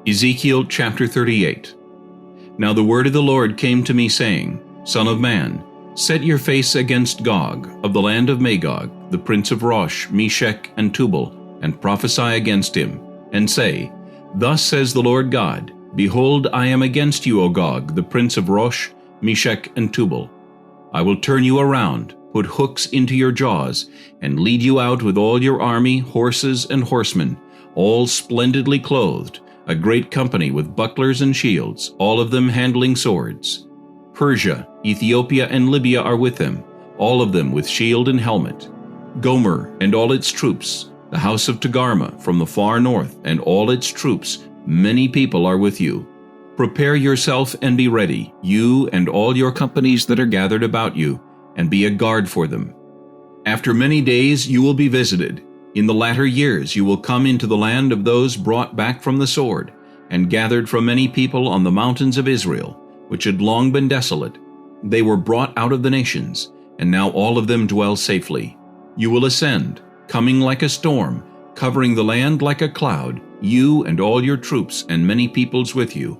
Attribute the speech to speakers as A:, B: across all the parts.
A: Ezekiel chapter 38. Now the word of the Lord came to me, saying, Son of man, set your face against Gog, of the land of Magog, the prince of Rosh, Meshech, and Tubal, and prophesy against him, and say, Thus says the Lord God, Behold, I am against you, O Gog, the prince of Rosh, Meshech, and Tubal. I will turn you around, put hooks into your jaws, and lead you out with all your army, horses, and horsemen, all splendidly clothed, a great company with bucklers and shields, all of them handling swords. Persia, Ethiopia, and Libya are with them, all of them with shield and helmet. Gomer and all its troops, the house of Togarmah from the far north, and all its troops, many people are with you. Prepare yourself and be ready, you and all your companies that are gathered about you, and be a guard for them. After many days you will be visited. In the latter years you will come into the land of those brought back from the sword, and gathered from many people on the mountains of Israel, which had long been desolate. They were brought out of the nations, and now all of them dwell safely. You will ascend, coming like a storm, covering the land like a cloud, you and all your troops and many peoples with you.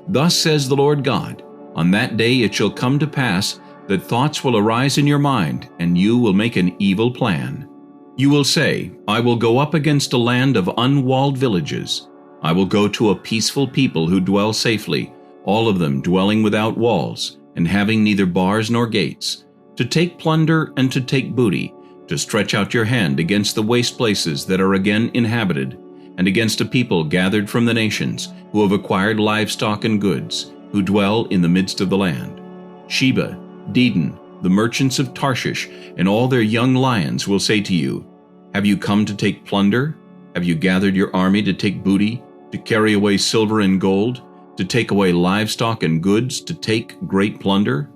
A: Thus says the Lord God, On that day it shall come to pass that thoughts will arise in your mind, and you will make an evil plan. You will say, I will go up against a land of unwalled villages. I will go to a peaceful people who dwell safely, all of them dwelling without walls, and having neither bars nor gates, to take plunder and to take booty, to stretch out your hand against the waste places that are again inhabited, and against a people gathered from the nations, who have acquired livestock and goods, who dwell in the midst of the land. Sheba, Dedan, the merchants of Tarshish, and all their young lions will say to you, Have you come to take plunder? Have you gathered your army to take booty, to carry away silver and gold, to take away livestock and goods, to take great plunder?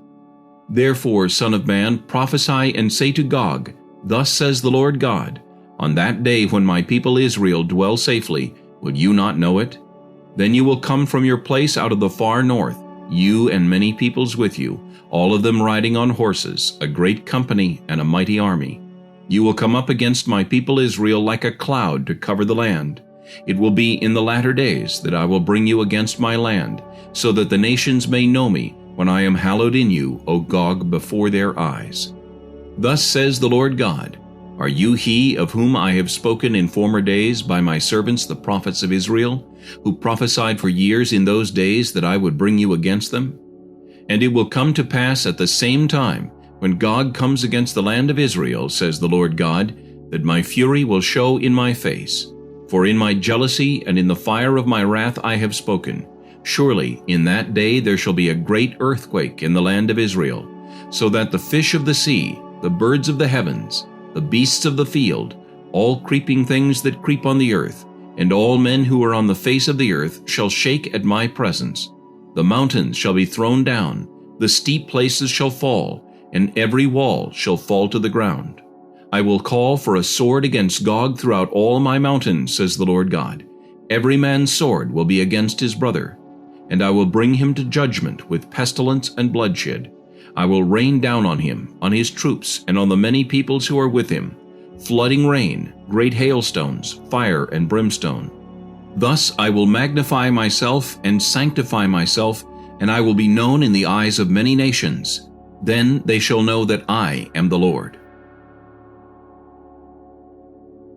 A: Therefore, Son of man, prophesy and say to Gog, Thus says the Lord God, On that day when my people Israel dwell safely, will you not know it? Then you will come from your place out of the far north, you and many peoples with you, all of them riding on horses, a great company and a mighty army. You will come up against my people Israel like a cloud to cover the land. It will be in the latter days that I will bring you against my land, so that the nations may know me when I am hallowed in you, O Gog, before their eyes. Thus says the Lord God, Are you he of whom I have spoken in former days by my servants the prophets of Israel, who prophesied for years in those days that I would bring you against them? And it will come to pass at the same time, when Gog comes against the land of Israel, says the Lord God, that my fury will show in my face. For in my jealousy and in the fire of my wrath I have spoken. Surely in that day there shall be a great earthquake in the land of Israel, so that the fish of the sea, the birds of the heavens, the beasts of the field, all creeping things that creep on the earth, and all men who are on the face of the earth shall shake at my presence. The mountains shall be thrown down, the steep places shall fall, and every wall shall fall to the ground. I will call for a sword against Gog throughout all my mountains, says the Lord God. Every man's sword will be against his brother, and I will bring him to judgment with pestilence and bloodshed. I will rain down on him, on his troops, and on the many peoples who are with him, flooding rain, great hailstones, fire and brimstone. Thus I will magnify myself and sanctify myself, and I will be known in the eyes of many nations. Then they shall know that I am the Lord.